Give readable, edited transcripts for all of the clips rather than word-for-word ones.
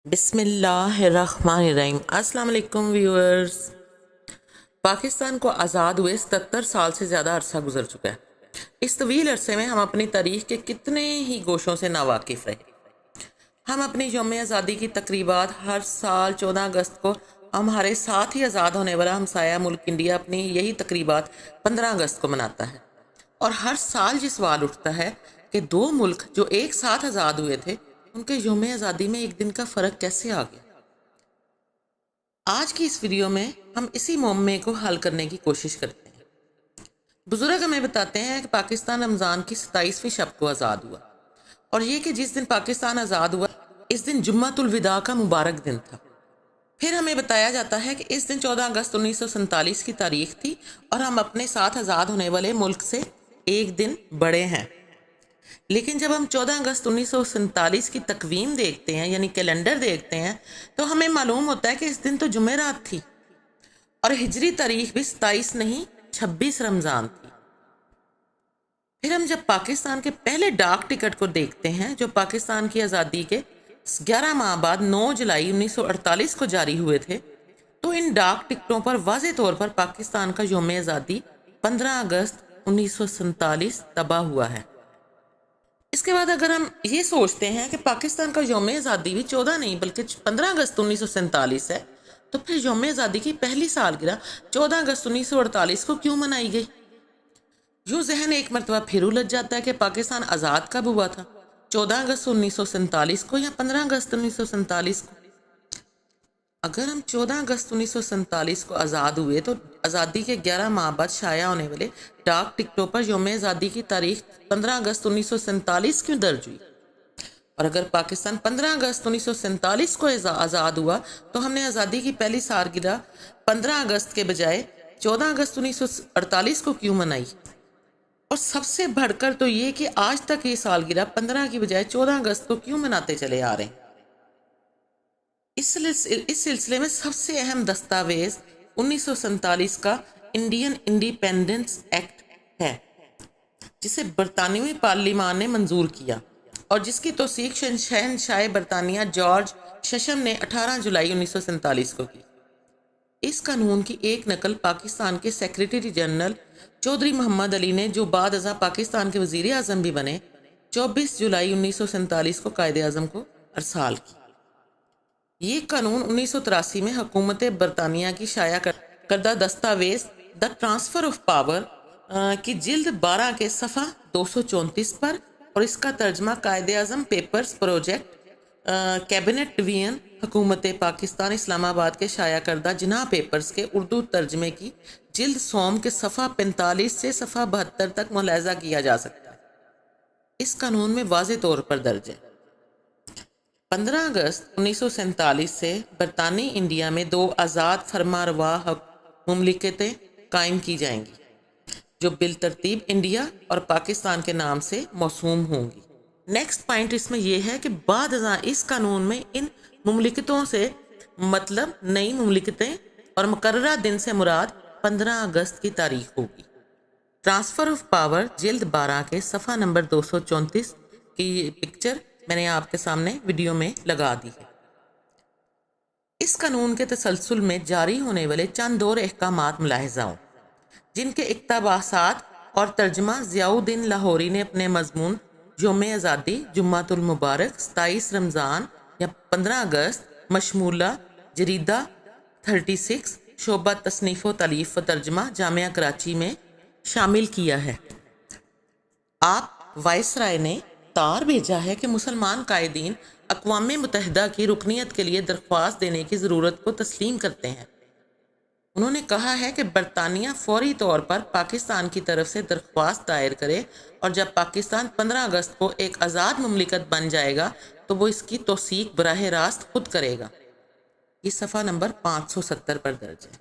بسم اللہ الرحمن الرحیم۔ السلام علیکم ویورز۔ پاکستان کو آزاد ہوئے 77 سال سے زیادہ عرصہ گزر چکا ہے۔ اس طویل عرصے میں ہم اپنی تاریخ کے کتنے ہی گوشوں سے ناواقف رہے۔ ہم اپنی یوم آزادی کی تقریبات ہر سال 14 اگست کو ہمارے ساتھ ہی آزاد ہونے والا ہمسایہ ملک انڈیا اپنی یہی تقریبات 15 اگست کو مناتا ہے، اور ہر سال یہ سوال اٹھتا ہے کہ دو ملک جو ایک ساتھ آزاد ہوئے تھے، ان کے یوم آزادی میں ایک دن کا فرق کیسے آ گیا؟ آج کی اس ویڈیو میں ہم اسی معمے کو حل کرنے کی کوشش کرتے ہیں۔ بزرگ ہمیں بتاتے ہیں کہ پاکستان رمضان کی 27ویں شب کو آزاد ہوا، اور یہ کہ جس دن پاکستان آزاد ہوا اس دن جمعۃ الوداع کا مبارک دن تھا۔ پھر ہمیں بتایا جاتا ہے کہ اس دن 14 اگست 1947 کی تاریخ تھی، اور ہم اپنے ساتھ آزاد ہونے والے ملک سے ایک دن بڑے ہیں۔ لیکن جب ہم 14 اگست 1947 کی تقویم دیکھتے ہیں، یعنی کیلنڈر دیکھتے ہیں، تو ہمیں معلوم ہوتا ہے کہ اس دن تو جمعرات تھی، اور ہجری تاریخ بھی 27 نہیں 26 رمضان تھی۔ پھر ہم جب پاکستان کے پہلے ڈاک ٹکٹ کو دیکھتے ہیں، جو پاکستان کی آزادی کے 11 ماہ بعد 9 جولائی 1948 کو جاری ہوئے تھے، تو ان ڈاک ٹکٹوں پر واضح طور پر پاکستان کا یوم آزادی 15 اگست 1947 طبع ہوا ہے۔ اس کے بعد اگر ہم یہ سوچتے ہیں کہ پاکستان کا یوم آزادی بھی 14 نہیں بلکہ 15 اگست 1947 ہے، تو پھر یوم آزادی کی پہلی سالگرہ 14 اگست 1948 کو کیوں منائی گئی؟ یوں ذہن ایک مرتبہ پھر الجھ جاتا ہے کہ پاکستان آزاد کب ہوا تھا، 14 اگست 1947 کو یا 15 اگست 1947 کو؟ اگر ہم 14 اگست 1947 کو آزاد ہوئے تو آزادی کے 11 ماہ بعد شائع ہونے والے ڈاک ٹکٹوں پر یوم آزادی کی تاریخ 15 اگست 1947 کیوں درج ہوئی؟ اور اگر پاکستان 15 اگست 1947 کو آزاد ہوا تو ہم نے آزادی کی پہلی سالگرہ 15 اگست کے بجائے 14 اگست 1948 کو کیوں منائی؟ اور سب سے بڑھ کر تو یہ کہ آج تک یہ سالگرہ 15 کی بجائے 14 اگست کو کیوں مناتے چلے آ رہے ہیں؟ اس سلسلے میں سب سے اہم دستاویز 1947 کا انڈین انڈیپینڈنس ایکٹ ہے، جسے برطانوی پارلیمان نے منظور کیا، اور جس کی توثیق شہنشاہ برطانیہ جارج ششم نے 18 جولائی 1947 کو کی۔ اس قانون کی ایک نقل پاکستان کے سیکریٹری جنرل چودھری محمد علی نے، جو بعد ازاں پاکستان کے وزیر اعظم بھی بنے، 24 جولائی 1947 کو قائد اعظم کو ارسال کی۔ یہ قانون 1983 میں حکومت برطانیہ کی شائع کردہ دستاویز دا ٹرانسفر آف پاور کی جلد 12 کے صفحہ 234 پر، اور اس کا ترجمہ Quaid Azam papers project cabinet division حکومت پاکستان اسلام آباد کے شائع کردہ جناح پیپرز کے اردو ترجمے کی جلد سوم کے صفحہ 45 سے صفحہ 72 تک ملاحظہ کیا جا سکتا ہے۔ اس قانون میں واضح طور پر درج ہے 15 اگست 1947 سے برطانوی انڈیا میں 2 آزاد فرما روا مملکتیں قائم کی جائیں گی، جو بالترتیب انڈیا اور پاکستان کے نام سے موسوم ہوں گی۔ نیکسٹ پوائنٹ اس میں یہ ہے کہ بعد ازاں اس قانون میں ان مملکتوں سے مطلب نئی مملکتیں اور مقررہ دن سے مراد 15 اگست کی تاریخ ہوگی۔ ٹرانسفر آف پاور جلد 12 کے صفحہ نمبر 234 کی پکچر میں نے آپ کے سامنے ویڈیو میں لگا دی ہے۔ اس قانون کے تسلسل میں جاری ہونے والے چند اور احکامات ملاحظہ ہوں، جن کے اقتباسات اور ترجمہ ضیاء الدین لاہوری نے اپنے مضمون یوم آزادی جمعۃ المبارک 27 رمضان یا 15 اگست مشمولہ جریدہ 36 شعبہ تصنیف و تالیف و ترجمہ جامعہ کراچی میں شامل کیا ہے۔ آپ وائس رائے نے تار بھیجا ہے کہ مسلمان قائدین اقوام متحدہ کی رکنیت کے لیے درخواست دینے کی ضرورت کو تسلیم کرتے ہیں۔ انہوں نے کہا ہے کہ برطانیہ فوری طور پر پاکستان کی طرف سے درخواست دائر کرے، اور جب پاکستان 15 اگست کو ایک آزاد مملکت بن جائے گا تو وہ اس کی توثیق براہ راست خود کرے گا۔ یہ صفحہ نمبر 570 پر درج ہے۔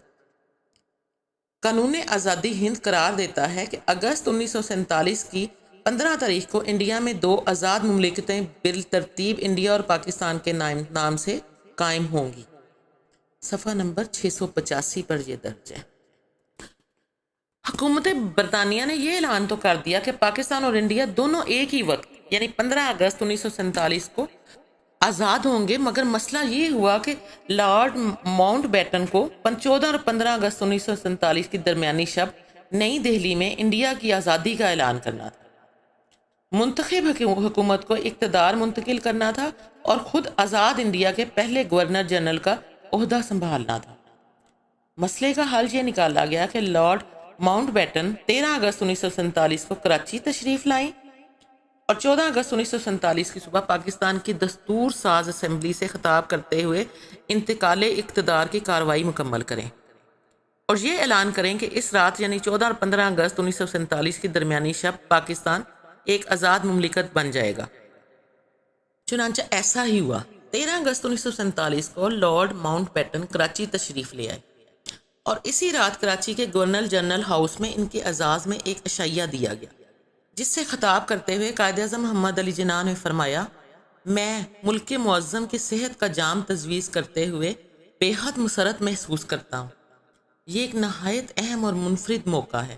قانون آزادی ہند قرار دیتا ہے کہ اگست 1947 کی 15 تاریخ کو انڈیا میں 2 آزاد مملکتیں بالترتیب انڈیا اور پاکستان کے نام سے قائم ہوں گی۔ صفحہ نمبر 685 پر یہ درج ہے۔ حکومت برطانیہ نے یہ اعلان تو کر دیا کہ پاکستان اور انڈیا دونوں ایک ہی وقت یعنی 15 اگست 1947 کو آزاد ہوں گے، مگر مسئلہ یہ ہوا کہ لارڈ ماؤنٹ بیٹن کو 14 اور 15 اگست 1947 کی درمیانی شب نئی دہلی میں انڈیا کی آزادی کا اعلان کرنا تھا، منتخب حکومت کو اقتدار منتقل کرنا تھا اور خود آزاد انڈیا کے پہلے گورنر جنرل کا عہدہ سنبھالنا تھا۔ مسئلے کا حل یہ نکالا گیا کہ لارڈ ماؤنٹ بیٹن 13 اگست 1947 کو کراچی تشریف لائیں اور 14 اگست 1947 کی صبح پاکستان کی دستور ساز اسمبلی سے خطاب کرتے ہوئے انتقال اقتدار کی کارروائی مکمل کریں اور یہ اعلان کریں کہ اس رات یعنی 14 اور 15 اگست 1947 کی درمیانی شب پاکستان ایک آزاد مملکت بن جائے گا۔ چنانچہ ایسا ہی ہوا۔ 13 اگست 1947 کو لارڈ ماؤنٹ بیٹن کراچی تشریف لے آئے اور اسی رات کراچی کے گورنر جنرل ہاؤس میں ان کے اعزاز میں ایک عشائیہ دیا گیا، جس سے خطاب کرتے ہوئے قائد اعظم محمد علی جناح نے فرمایا، میں ملک معظم کی صحت کا جام تجویز کرتے ہوئے بے حد مسرت محسوس کرتا ہوں۔ یہ ایک نہایت اہم اور منفرد موقع ہے۔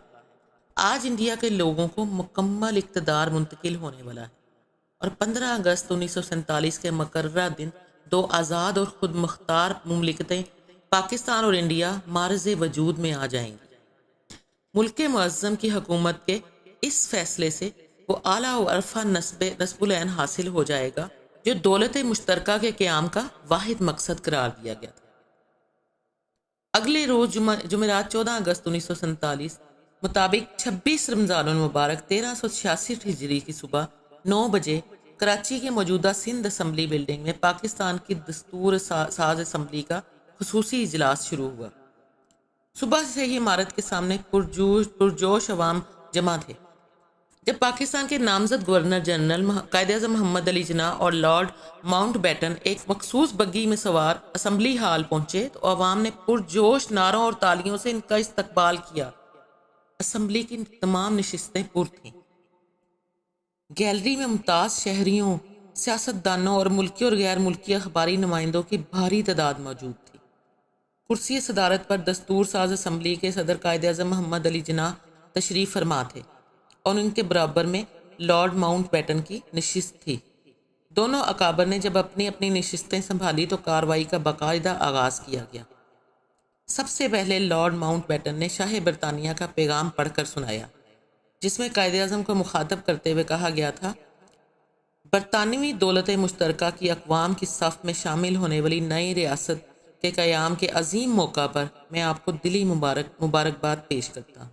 آج انڈیا کے لوگوں کو مکمل اقتدار منتقل ہونے والا ہے اور 15 اگست 1947 کے مقررہ دن دو آزاد اور خود مختار مملکتیں پاکستان اور انڈیا معرض وجود میں آ جائیں گی۔ ملک معظم کی حکومت کے اس فیصلے سے وہ اعلیٰ و عرفہ نصب العین حاصل ہو جائے گا جو دولت مشترکہ کے قیام کا واحد مقصد قرار دیا گیا تھا۔ اگلے روز جمعرات 14 اگست 1947 مطابق 26 رمضان المبارک 1366 ہجری کی صبح 9 بجے کراچی کے موجودہ سندھ اسمبلی بلڈنگ میں پاکستان کی دستور ساز اسمبلی کا خصوصی اجلاس شروع ہوا۔ صبح سے ہی عمارت کے سامنے پرجوش عوام جمع تھے۔ جب پاکستان کے نامزد گورنر جنرل قائد اعظم محمد علی جناح اور لارڈ ماؤنٹ بیٹن ایک مخصوص بگی میں سوار اسمبلی ہال پہنچے تو عوام نے پرجوش نعروں اور تالیوں سے ان کا استقبال کیا۔ اسمبلی کی تمام نشستیں پر تھیں۔ گیلری میں ممتاز شہریوں، سیاستدانوں اور ملکی اور غیر ملکی اخباری نمائندوں کی بھاری تعداد موجود تھی۔ کرسی صدارت پر دستور ساز اسمبلی کے صدر قائد اعظم محمد علی جناح تشریف فرما تھے اور ان کے برابر میں لارڈ ماؤنٹ بیٹن کی نشست تھی۔ دونوں اکابر نے جب اپنی اپنی نشستیں سنبھالی تو کارروائی کا باقاعدہ آغاز کیا گیا۔ سب سے پہلے لارڈ ماؤنٹ بیٹن نے شاہ برطانیہ کا پیغام پڑھ کر سنایا، جس میں قائد اعظم کو مخاطب کرتے ہوئے کہا گیا تھا، برطانوی دولت مشترکہ کی اقوام کی صف میں شامل ہونے والی نئی ریاست کے قیام کے عظیم موقع پر میں آپ کو دلی مبارکباد پیش کرتا ہوں۔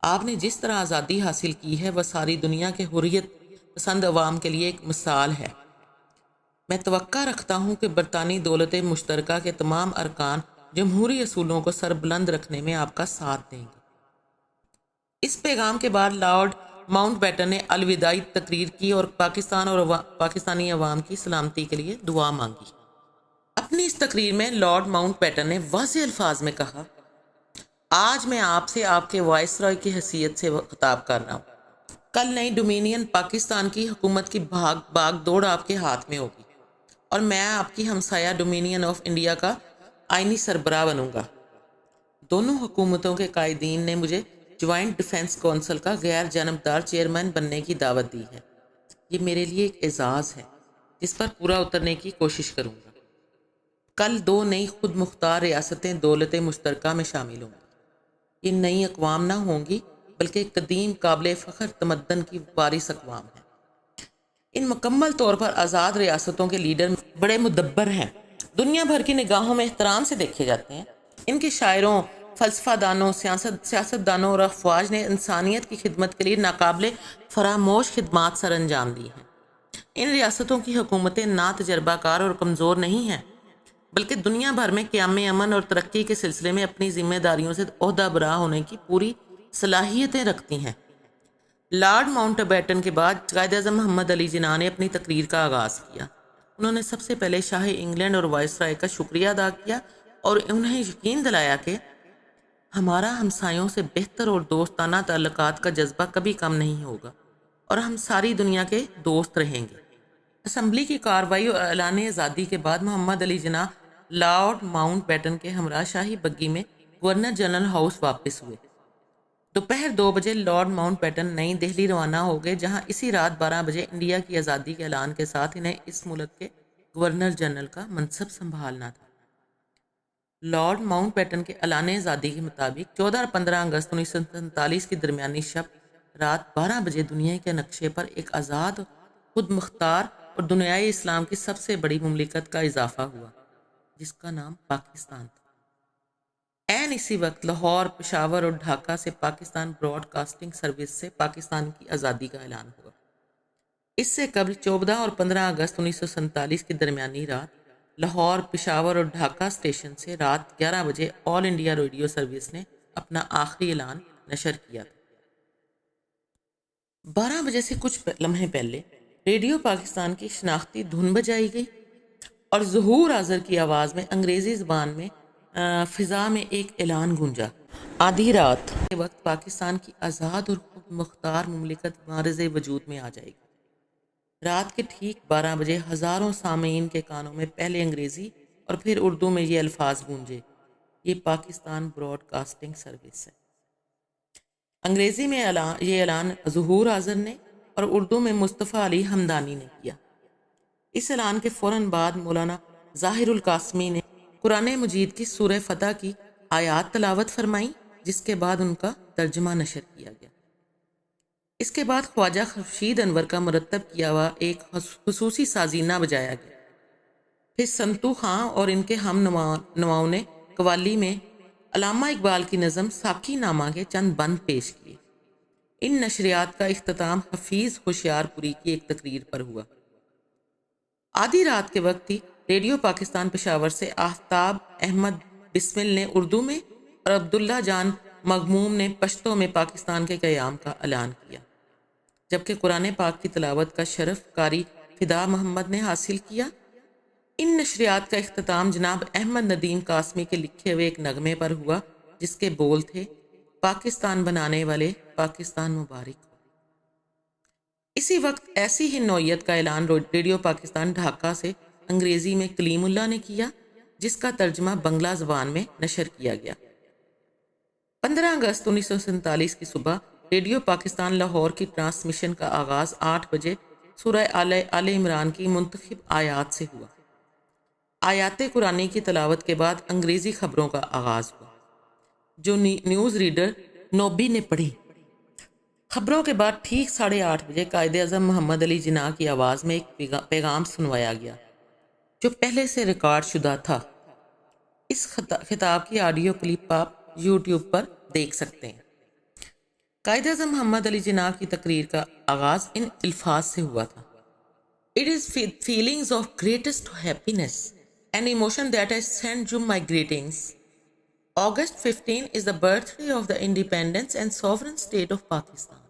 آپ نے جس طرح آزادی حاصل کی ہے وہ ساری دنیا کے حریت پسند عوام کے لیے ایک مثال ہے۔ میں توقع رکھتا ہوں کہ برطانوی دولت مشترکہ کے تمام ارکان جمہوری اصولوں کو سربلند رکھنے میں آپ کا ساتھ دیں گے۔ اس پیغام کے بعد لارڈ ماؤنٹ بیٹن نے الوداعی تقریر کی اور پاکستان اور پاکستانی عوام کی سلامتی کے لیے دعا مانگی۔ اپنی اس تقریر میں لارڈ ماؤنٹ بیٹن نے واضح الفاظ میں کہا، آج میں آپ سے آپ کے وائسرائے کی حیثیت سے خطاب کر رہا ہوں۔ کل نئی ڈومینین پاکستان کی حکومت کی باغ دوڑ آپ کے ہاتھ میں ہوگی اور میں آپ کی ہمسایہ ڈومینین آف انڈیا کا آئینی سربراہ بنوں گا۔ دونوں حکومتوں کے قائدین نے مجھے جوائنٹ ڈیفنس کونسل کا غیر جانبدار چیئرمین بننے کی دعوت دی ہے۔ یہ میرے لیے ایک اعزاز ہے جس پر پورا اترنے کی کوشش کروں گا۔ کل دو نئی خود مختار ریاستیں دولت مشترکہ میں شامل ہوں گی۔ یہ نئی اقوام نہ ہوں گی بلکہ قدیم قابل فخر تمدن کی وارث اقوام ہیں۔ ان مکمل طور پر آزاد ریاستوں کے لیڈر بڑے مدبر ہیں، دنیا بھر کی نگاہوں میں احترام سے دیکھے جاتے ہیں۔ ان کے شاعروں، فلسفہ دانوں، سیاست دانوں اور افواج نے انسانیت کی خدمت کے لیے ناقابل فراموش خدمات سر انجام دی ہیں۔ ان ریاستوں کی حکومتیں نا تجربہ کار اور کمزور نہیں ہیں بلکہ دنیا بھر میں قیام امن اور ترقی کے سلسلے میں اپنی ذمہ داریوں سے عہدہ برا ہونے کی پوری صلاحیتیں رکھتی ہیں۔ لارڈ ماؤنٹ بیٹن کے بعد قائد اعظم محمد علی جناح نے اپنی تقریر کا آغاز کیا۔ انہوں نے سب سے پہلے شاہ انگلینڈ اور وائسرائے کا شکریہ ادا کیا اور انہیں یقین دلایا کہ ہمارا ہمسایوں سے بہتر اور دوستانہ تعلقات کا جذبہ کبھی کم نہیں ہوگا اور ہم ساری دنیا کے دوست رہیں گے۔ اسمبلی کی کارروائی اور اعلان آزادی کے بعد محمد Ali Jinnah lord Mount beaten کے ہمراہ شاہی بگی میں گورنر جنرل ہاؤس واپس ہوئے۔ دوپہر 2 بجے لارڈ ماؤنٹ بیٹن نئی دہلی روانہ ہو گئے، جہاں اسی رات 12 بجے انڈیا کی آزادی کے اعلان کے ساتھ انہیں اس ملک کے گورنر جنرل کا منصب سنبھالنا تھا۔ لارڈ ماؤنٹ بیٹن کے اعلان آزادی کے مطابق 14 اور 15 اگست 1947 کی درمیانی شب رات 12 بجے دنیا کے نقشے پر ایک آزاد، خود مختار اور دنیائے اسلام کی سب سے بڑی مملکت کا اضافہ ہوا، جس کا نام پاکستان تھا۔ اسی وقت لاہور، پشاور اور ڈھاکہ سے پاکستان براڈ کاسٹنگ سروس سے پاکستان کی آزادی کا اعلان ہوا۔ اس سے قبل 14 اور 15 اگست 1947 کی درمیانی رات لاہور، پشاور اور ڈھاکہ اسٹیشن سے رات 11 بجے آل انڈیا ریڈیو سروس نے اپنا آخری اعلان نشر کیا تھا۔ 12 بجے سے کچھ لمحے پہلے ریڈیو پاکستان کی شناختی دھن بجائی گئی اور ظہور حاضر کی آواز میں انگریزی زبان میں فضا میں ایک اعلان گونجا: آدھی رات کے وقت پاکستان کی آزاد اور خود مختار مملکت معرض وجود میں آ جائے گی۔ رات کے ٹھیک 12 بجے ہزاروں سامعین کے کانوں میں پہلے انگریزی اور پھر اردو میں یہ الفاظ گونجے: یہ پاکستان براڈ کاسٹنگ سروس ہے۔ انگریزی میں یہ اعلان ظہور حاضر نے اور اردو میں مصطفیٰ علی حمدانی نے کیا۔ اس اعلان کے فوراً بعد مولانا ظاہر القاسمی نے قرآن مجید کی سورہ فتح کی آیات تلاوت فرمائیں، جس کے بعد ان کا ترجمہ نشر کیا گیا۔ اس کے بعد خواجہ خورشید انور کا مرتب کیا ہوا ایک خصوصی سازینہ بجایا گیا۔ پھر سنتو خاں اور ان کے ہم نواؤں نے قوالی میں علامہ اقبال کی نظم ساقی نامہ کے چند بند پیش کیے۔ ان نشریات کا اختتام حفیظ ہوشیار پوری کی ایک تقریر پر ہوا۔ آدھی رات کے وقت ہی ریڈیو پاکستان پشاور سے آفتاب احمد بسمل نے اردو میں اور عبداللہ جان مغموم نے پشتو میں پاکستان کے قیام کا اعلان کیا، جبکہ قرآن پاک کی تلاوت کا شرف قاری فدا محمد نے حاصل کیا۔ ان نشریات کا اختتام جناب احمد ندیم قاسمی کے لکھے ہوئے ایک نغمے پر ہوا، جس کے بول تھے: پاکستان بنانے والے پاکستان مبارک ہو۔ اسی وقت ایسی ہی نوعیت کا اعلان ریڈیو پاکستان ڈھاکہ سے انگریزی میں کلیم اللہ نے کیا، جس کا ترجمہ بنگلہ زبان میں نشر کیا گیا۔ 15 اگست 1947 کی صبح ریڈیو پاکستان لاہور کی ٹرانسمیشن کا آغاز 8 بجے سورہ آل عمران کی منتخب آیات سے ہوا۔ آیات قرآنی کی تلاوت کے بعد انگریزی خبروں کا آغاز ہوا، جو نیوز ریڈر نوبی نے پڑھی۔ خبروں کے بعد ٹھیک 8:30 بجے قائد اعظم محمد علی جناح کی آواز میں ایک پیغام سنوایا گیا، جو پہلے سے ریکارڈ شدہ تھا۔ اس خطاب کی آڈیو کلپ آپ یوٹیوب پر دیکھ سکتے ہیں۔ قائد اعظم محمد علی جناح کی تقریر کا آغاز ان الفاظ سے ہوا تھا: It is feelings of greatest happiness and emotion that I send you my greetings. August 15 is the birthday of the independence and sovereign state of Pakistan.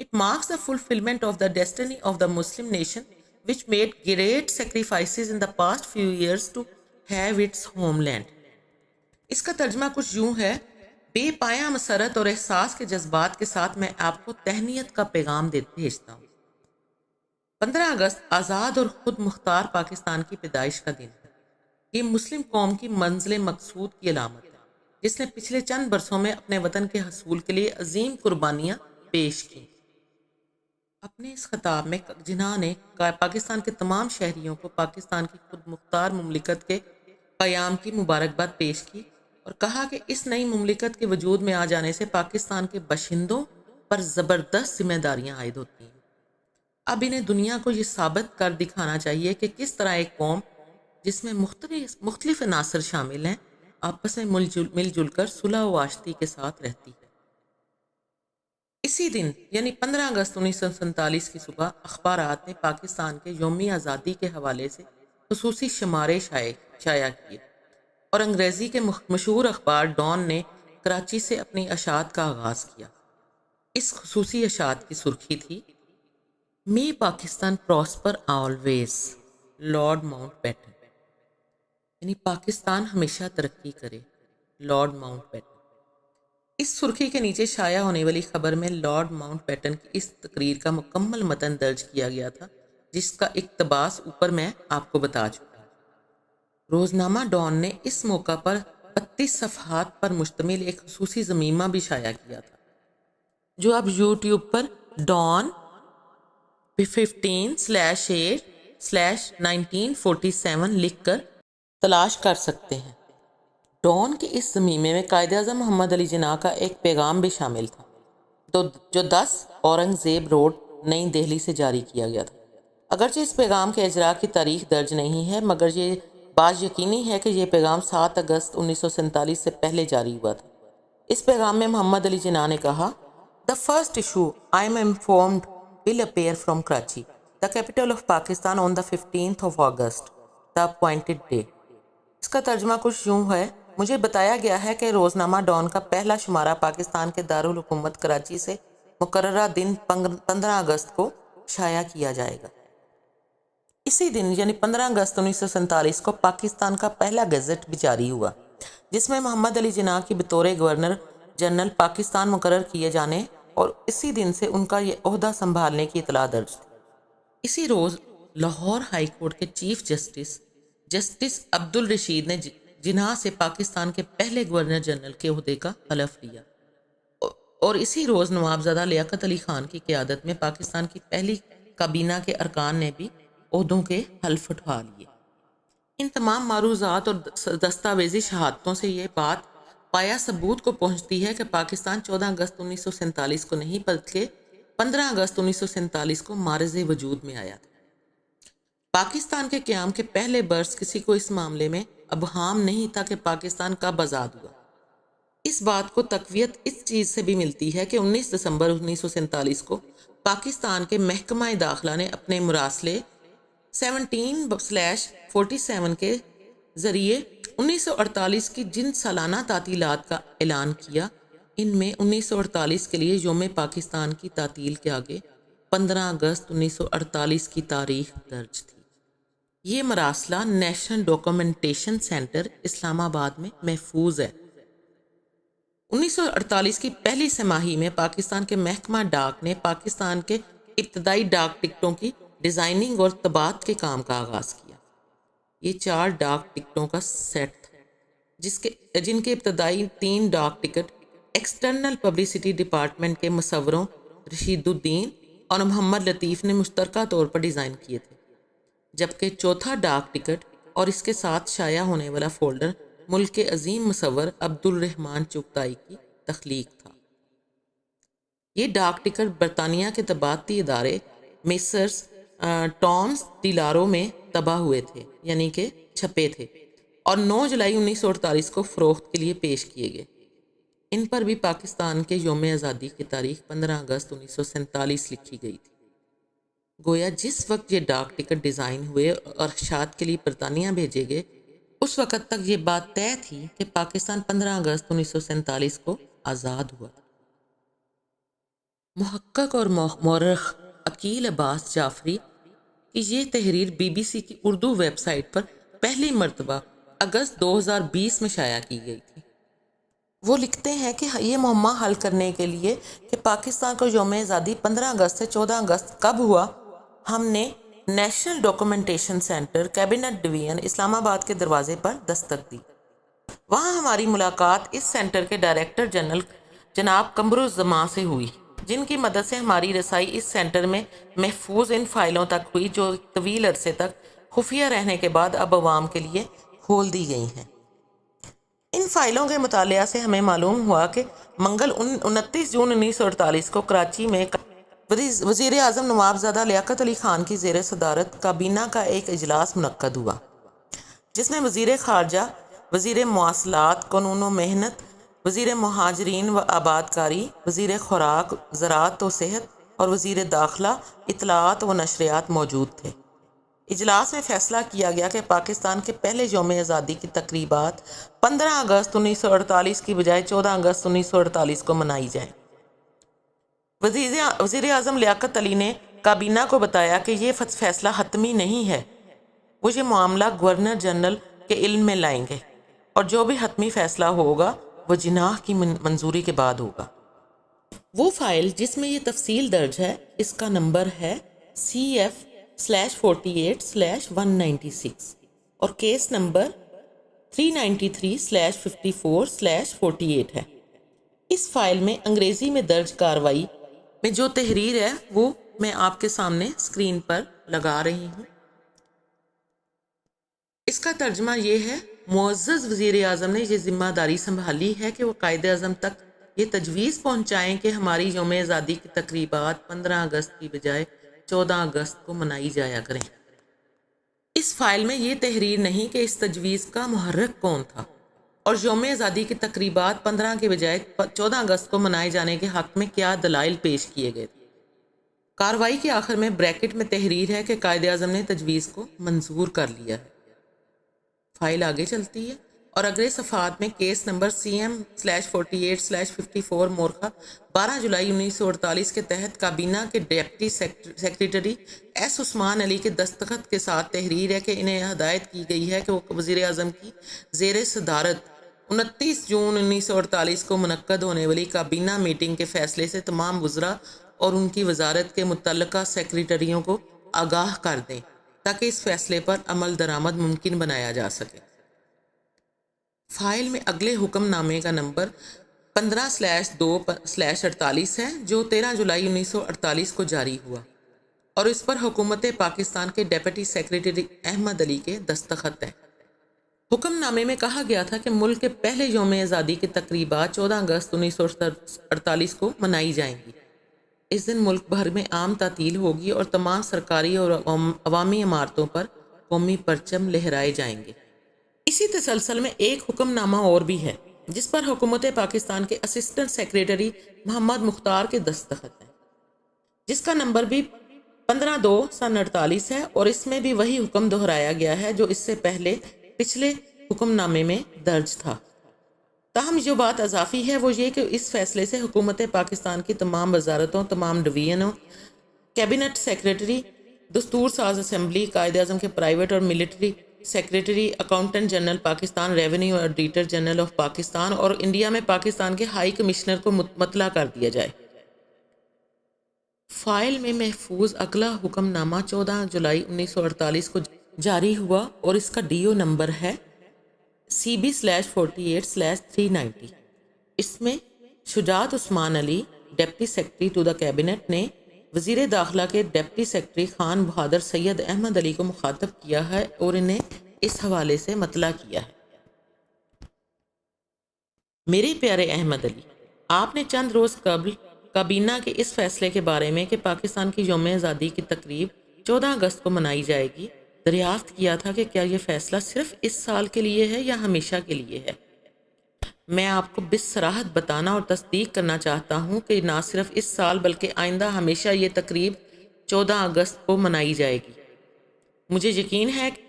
It marks the fulfillment of the destiny of the Muslim nation, which made great sacrifices in the past few years to have its homeland. اس کا ترجمہ کچھ یوں ہے: بے پایاں مسرت اور احساس کے جذبات کے ساتھ میں آپ کو تہنیت کا پیغام بھیجتا ہوں۔ 15 اگست آزاد اور خود مختار پاکستان کی پیدائش کا دن ہے۔ یہ مسلم قوم کی منزل مقصود کی علامت ہے، جس نے پچھلے چند برسوں میں اپنے وطن کے حصول کے لیے عظیم قربانیاں پیش کی۔ اپنے اس خطاب میں جناح نے پاکستان کے تمام شہریوں کو پاکستان کی خود مختار مملکت کے قیام کی مبارکباد پیش کی اور کہا کہ اس نئی مملکت کے وجود میں آ جانے سے پاکستان کے باشندوں پر زبردست ذمہ داریاں عائد ہوتی ہیں۔ اب انہیں دنیا کو یہ ثابت کر دکھانا چاہیے کہ کس طرح ایک قوم جس میں مختلف عناصر شامل ہیں آپس میں مل جل کر صلح و آشتی کے ساتھ رہتی ہے۔ اسی دن یعنی 15 اگست 1947 کی صبح اخبارات نے پاکستان کے یوم آزادی کے حوالے سے خصوصی شمارے شائع کیے اور انگریزی کے مشہور اخبار ڈان نے کراچی سے اپنی اشاعت کا آغاز کیا۔ اس خصوصی اشاعت کی سرخی تھی: May Pakistan prosper always, Lord Mountbatten, یعنی پاکستان ہمیشہ ترقی کرے، لارڈ ماؤنٹ بیٹن۔ اس سرخی کے نیچے شائع ہونے والی خبر میں لارڈ ماؤنٹ بیٹن کی اس تقریر کا مکمل متن درج کیا گیا تھا، جس کا اقتباس اوپر میں آپ کو بتا چکا ہوں۔ روزنامہ ڈان نے اس موقع پر 32 صفحات پر مشتمل ایک خصوصی ضمیمہ بھی شائع کیا تھا، جو آپ یوٹیوب پر ڈان 15/8 1947 لکھ کر تلاش کر سکتے ہیں۔ ڈان کے اس ضمیمے میں قائد اعظم محمد علی جناح کا ایک پیغام بھی شامل تھا جو 10 اورنگ زیب روڈ نئی دہلی سے جاری کیا گیا تھا۔ اگرچہ اس پیغام کے اجرا کی تاریخ درج نہیں ہے، مگر یہ بات یقینی ہے کہ یہ پیغام 7 اگست 1947 سے پہلے جاری ہوا تھا۔ اس پیغام میں محمد علی جناح نے کہا: "The first issue I am informed will appear from Karachi, the capital of Pakistan, on the 15th of August, the appointed day." اس کا ترجمہ کچھ یوں ہے: مجھے بتایا گیا ہے کہ روزنامہ ڈان کا پہلا شمارہ پاکستان کے دارالحکومت کراچی سے مقررہ دن 15 اگست کو شائع کیا جائے گا۔ اسی دن یعنی 15 اگست 1947 کو پاکستان کا پہلا گزٹ بھی جاری ہوا، جس میں محمد علی جناح کی بطور گورنر جنرل پاکستان مقرر کیے جانے اور اسی دن سے ان کا یہ عہدہ سنبھالنے کی اطلاع درج تھی۔ اسی روز لاہور ہائی کورٹ کے چیف جسٹس عبدالرشید نے جناح سے پاکستان کے پہلے گورنر جنرل کے عہدے کا حلف لیا، اور اسی روز نوابزادہ لیاقت علی خان کی قیادت میں پاکستان کی پہلی کابینہ کے ارکان نے بھی عہدوں کے حلف اٹھا لیے۔ ان تمام معروضات اور دستاویزی شہادتوں سے یہ بات پایا ثبوت کو پہنچتی ہے کہ پاکستان 14 اگست 1947 کو نہیں بلکہ 15 اگست 1947 کو معرض وجود میں آیا تھا۔ پاکستان کے قیام کے پہلے برس کسی کو اس معاملے میں ابہام نہیں تھا کہ پاکستان کب آزاد ہوا۔ اس بات کو تقویت اس چیز سے بھی ملتی ہے کہ 19 دسمبر 1947 کو پاکستان کے محکمہ داخلہ نے اپنے مراسلے 17/47 کے ذریعے 1948 کی جن سالانہ تعطیلات کا اعلان کیا، ان میں 1948 کے لیے یوم پاکستان کی تعطیل کے آگے 15 اگست 1948 کی تاریخ درج تھی۔ یہ مراسلہ نیشنل ڈاکومنٹیشن سینٹر اسلام آباد میں محفوظ ہے۔ 1948 کی پہلی سہ ماہی میں پاکستان کے محکمہ ڈاک نے پاکستان کے ابتدائی ڈاک ٹکٹوں کی ڈیزائننگ اور طباعت کے کام کا آغاز کیا۔ یہ 4 ڈاک ٹکٹوں کا سیٹ تھا، جن کے ابتدائی 3 ڈاک ٹکٹ ایکسٹرنل پبلسٹی ڈپارٹمنٹ کے مصوروں رشید الدین اور محمد لطیف نے مشترکہ طور پر ڈیزائن کیے تھے، جبکہ چوتھا ڈاک ٹکٹ اور اس کے ساتھ شائع ہونے والا فولڈر ملک کے عظیم مصور عبدالرحمن چغتائی کی تخلیق تھا۔ یہ ڈاک ٹکٹ برطانیہ کے طباعتی ادارے میسرز ٹامز ڈی لارو میں طبع ہوئے تھے، یعنی کہ چھپے تھے، اور 9 جولائی 1948 کو فروخت کے لیے پیش کیے گئے۔ ان پر بھی پاکستان کے یوم آزادی کی تاریخ 15 اگست 1947 لکھی گئی تھی۔ گویا جس وقت یہ ڈاک ٹکٹ ڈیزائن ہوئے اور اشاعت کے لیے برطانیہ بھیجے گئے، اس وقت تک یہ بات طے تھی کہ پاکستان 15 اگست 1947 کو آزاد ہوا۔ محقق اور مورخ عقیل عباس جعفری کی یہ تحریر BBC کی اردو ویب سائٹ پر پہلی مرتبہ اگست 2020 میں شائع کی گئی تھی۔ وہ لکھتے ہیں کہ یہ معمہ حل کرنے کے لیے کہ پاکستان کو یوم آزادی 15 اگست سے 14 اگست کب ہوا، ہم نے national documentation centre cabinet division Islamabad کے دروازے پر دستک دی۔ وہاں ہماری ملاقات اس سینٹر کے ڈائریکٹر جنرل جناب قمرالزمان سے ہوئی، جن کی مدد سے ہماری رسائی اس سینٹر میں محفوظ ان فائلوں تک ہوئی جو طویل عرصے تک خفیہ رہنے کے بعد اب عوام کے لیے کھول دی گئی ہیں۔ ان فائلوں کے مطالعہ سے ہمیں معلوم ہوا کہ منگل 29 جون 1948 کو کراچی میں وزیر اعظم نوابزادہ لیاقت علی خان کی زیر صدارت کابینہ کا ایک اجلاس منعقد ہوا، جس میں وزیر خارجہ، وزیر مواصلات، قانون و محنت، وزیر مہاجرین و آبادکاری، وزیر خوراک، زراعت و صحت اور وزیر داخلہ اطلاعات و نشریات موجود تھے۔ اجلاس میں فیصلہ کیا گیا کہ پاکستان کے پہلے یوم آزادی کی تقریبات 15 اگست 1948 کی بجائے 14 اگست 1948 کو منائی جائیں۔ وزیر اعظم لیاقت علی نے کابینہ کو بتایا کہ یہ فیصلہ حتمی نہیں ہے، وہ یہ معاملہ گورنر جنرل کے علم میں لائیں گے، اور جو بھی حتمی فیصلہ ہوگا وہ جناح کی منظوری کے بعد ہوگا۔ وہ فائل جس میں یہ تفصیل درج ہے، اس کا نمبر ہے CF/48/196 اور کیس نمبر 393/54/48 ہے۔ اس فائل میں انگریزی میں درج کاروائی میں جو تحریر ہے وہ میں آپ کے سامنے اسکرین پر لگا رہی ہوں۔ اس کا ترجمہ یہ ہے، معزز وزیر اعظم نے یہ ذمہ داری سنبھالی ہے کہ وہ قائد اعظم تک یہ تجویز پہنچائیں کہ ہماری یوم آزادی کی تقریبات 15 اگست کی بجائے 14 اگست کو منائی جایا کریں۔ اس فائل میں یہ تحریر نہیں کہ اس تجویز کا محرک کون تھا اور یوم آزادی کی تقریبات 15 کے بجائے 14 اگست کو منائے جانے کے حق میں کیا دلائل پیش کیے گئے تھے۔ کارروائی کے آخر میں بریکٹ میں تحریر ہے کہ قائد اعظم نے تجویز کو منظور کر لیا ہے۔ فائل آگے چلتی ہے اور اگلے صفحات میں کیس نمبر CM/48/54 مورخہ 12 جولائی 1948 کے تحت کابینہ کے ڈپٹی سیکریٹری ایس عثمان علی کے دستخط کے ساتھ تحریر ہے کہ انہیں ہدایت کی گئی ہے کہ وہ وزیر اعظم کی زیر صدارت 29 جون 1948 کو منعقد ہونے والی کابینہ میٹنگ کے فیصلے سے تمام وزراء اور ان کی وزارت کے متعلقہ سیکریٹریوں کو آگاہ کر دیں تاکہ اس فیصلے پر عمل درآمد ممکن بنایا جا سکے۔ فائل میں اگلے حکم نامے کا نمبر 15/2/48 ہے جو 13 جولائی 1948 کو جاری ہوا اور اس پر حکومت پاکستان کے ڈپٹی سیکریٹری احمد علی کے دستخط ہیں۔ حکم نامے میں کہا گیا تھا کہ ملک کے پہلے یوم آزادی کی تقریبات 14 اگست 1948 کو منائی جائیں گی۔ اس دن ملک بھر میں عام تعطیل ہوگی اور تمام سرکاری اور عوامی عمارتوں پر قومی پرچم لہرائے جائیں گے۔ اسی تسلسل میں ایک حکم نامہ اور بھی ہے جس پر حکومت پاکستان کے اسسٹنٹ سیکریٹری محمد مختار کے دستخط ہیں، جس کا نمبر بھی 15/2/48 ہے اور اس میں بھی وہی حکم دہرایا گیا ہے جو اس سے پہلے پچھلے حکم نامے میں درج تھا۔ تاہم جو بات اضافی ہے وہ یہ کہ اس فیصلے سے حکومت پاکستان کی تمام وزارتوں، تمام ڈویژنوں، کیبنٹ سیکریٹری، دستور ساز اسمبلی، قائد اعظم کے پرائیویٹ اور military secretary, accountant general Pakistan, revenue auditor general of Pakistan اور انڈیا میں پاکستان کے ہائی کمشنر کو مطلع کر دیا جائے۔ فائل میں محفوظ اگلا حکم نامہ 14 جولائی 1948 کو جاری ہوا اور اس کا ڈیو نمبر ہے CB/48/390۔ اس میں Shujaat Usman Ali, deputy secretary to the cabinet, نے وزیر داخلہ کے ڈپٹی سیکرٹری خان بہادر سید احمد علی کو مخاطب کیا ہے اور انہیں اس حوالے سے مطلع کیا ہے۔ میرے پیارے احمد علی، آپ نے چند روز قبل کابینہ کے اس فیصلے کے بارے میں کہ پاکستان کی یوم آزادی کی تقریب 14 اگست کو منائی جائے گی دریافت کیا تھا کہ کیا یہ فیصلہ صرف اس سال کے لیے ہے یا ہمیشہ کے لیے ہے۔ میں آپ کو بصراحت بتانا اور تصدیق کرنا چاہتا ہوں کہ نہ صرف اس سال بلکہ آئندہ ہمیشہ یہ تقریب 14 اگست کو منائی جائے گی۔ مجھے یقین ہے کہ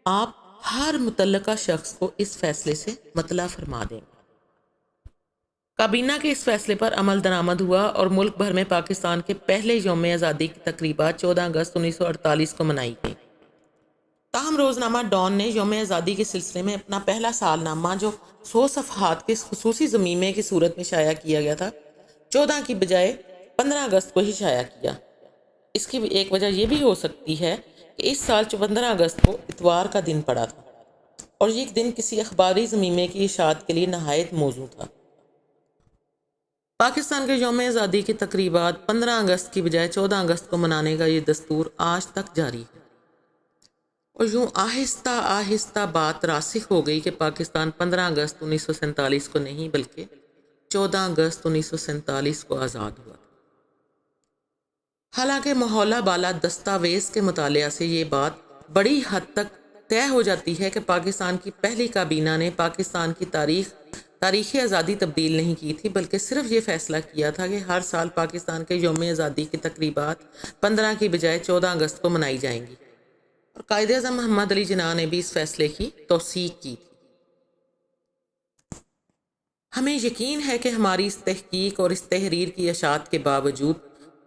آپ ہر متعلقہ شخص کو اس فیصلے سے مطلع فرما دیں گے۔ کابینہ کے اس فیصلے پر عمل درآمد ہوا اور ملک بھر میں پاکستان کے پہلے یوم آزادی کی تقریبات 14 اگست 1948 کو منائی گئی۔ تاہم روزنامہ ڈان نے یوم آزادی کے سلسلے میں اپنا پہلا سال نامہ جو 100 صفحات کے خصوصی ضمیمے کی صورت میں شائع کیا گیا تھا 14 کی بجائے 15 اگست کو ہی شائع کیا۔ اس کی ایک وجہ یہ بھی ہو سکتی ہے کہ اس سال 15 اگست کو اتوار کا دن پڑا تھا اور یہ دن کسی اخباری ضمیمے کی اشاعت کے لیے نہایت موزوں تھا۔ پاکستان کے یوم آزادی کی تقریبات 15 اگست کی بجائے 14 اگست کو منانے کا یہ دستور آج تک جاری ہے اور یوں آہستہ آہستہ بات راسخ ہو گئی کہ پاکستان 15 اگست 1947 کو نہیں بلکہ 14 اگست 1947 کو آزاد ہوا تھا۔ حالانکہ محولہ بالا دستاویز کے مطالعہ سے یہ بات بڑی حد تک طے ہو جاتی ہے کہ پاکستان کی پہلی کابینہ نے پاکستان کی تاریخی آزادی تبدیل نہیں کی تھی بلکہ صرف یہ فیصلہ کیا تھا کہ ہر سال پاکستان کے یوم آزادی کی تقریبات 15 کی بجائے 14 اگست کو منائی جائیں گی اور قائد اعظم محمد علی جناح نے بھی اس فیصلے کی توثیق کی تھی۔ ہمیں یقین ہے کہ ہماری اس تحقیق اور اس تحریر کی اشاعت کے باوجود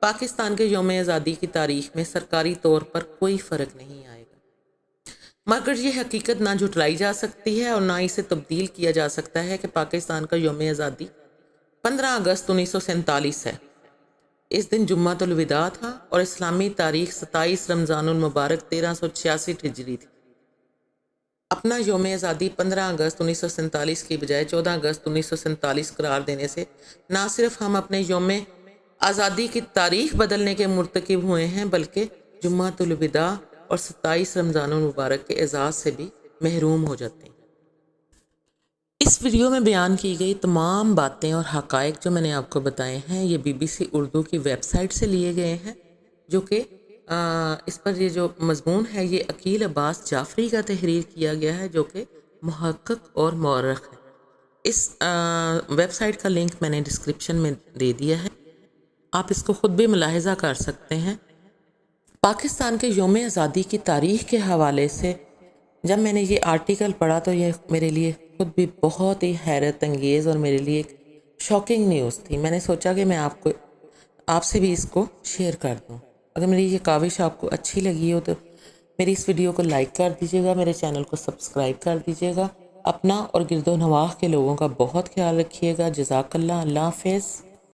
پاکستان کے یوم آزادی کی تاریخ میں سرکاری طور پر کوئی فرق نہیں آئے گا، مگر یہ حقیقت نہ جھٹلائی جا سکتی ہے اور نہ اسے تبدیل کیا جا سکتا ہے کہ پاکستان کا یوم آزادی 15 اگست 1947 ہے۔ اس دن جمعۃ الوداع تھا اور اسلامی تاریخ 27 رمضان المبارک 1366 ہجری تھی۔ اپنا یوم آزادی 15 اگست 1947 کی بجائے 14 اگست 1947 قرار دینے سے نہ صرف ہم اپنے یوم آزادی کی تاریخ بدلنے کے مرتکب ہوئے ہیں بلکہ جمعۃ الوداع اور 27 رمضان المبارک کے اعزاز سے بھی محروم ہو جاتے ہیں۔ اس ویڈیو میں بیان کی گئی تمام باتیں اور حقائق جو میں نے آپ کو بتائے ہیں یہ BBC اردو کی ویب سائٹ سے لیے گئے ہیں، جو کہ اس پر یہ جو مضمون ہے یہ عقیل عباس جعفری کا تحریر کیا گیا ہے، جو کہ محقق اور مورخ ہے۔ اس ویب سائٹ کا لنک میں نے ڈسکرپشن میں دے دیا ہے، آپ اس کو خود بھی ملاحظہ کر سکتے ہیں۔ پاکستان کے یوم آزادی کی تاریخ کے حوالے سے جب میں نے یہ آرٹیکل پڑھا تو یہ میرے لیے خود بھی بہت ہی حیرت انگیز اور میرے لیے ایک شاکنگ نیوز تھی۔ میں نے سوچا کہ میں آپ سے بھی اس کو شیئر کر دوں۔ اگر میری یہ کاوش آپ کو اچھی لگی ہو تو میری اس ویڈیو کو لائک کر دیجیے گا، میرے چینل کو سبسکرائب کر دیجیے گا، اپنا اور گرد و نواح کے لوگوں کا بہت خیال رکھیے گا۔ جزاک اللہ، اللہ حافظ۔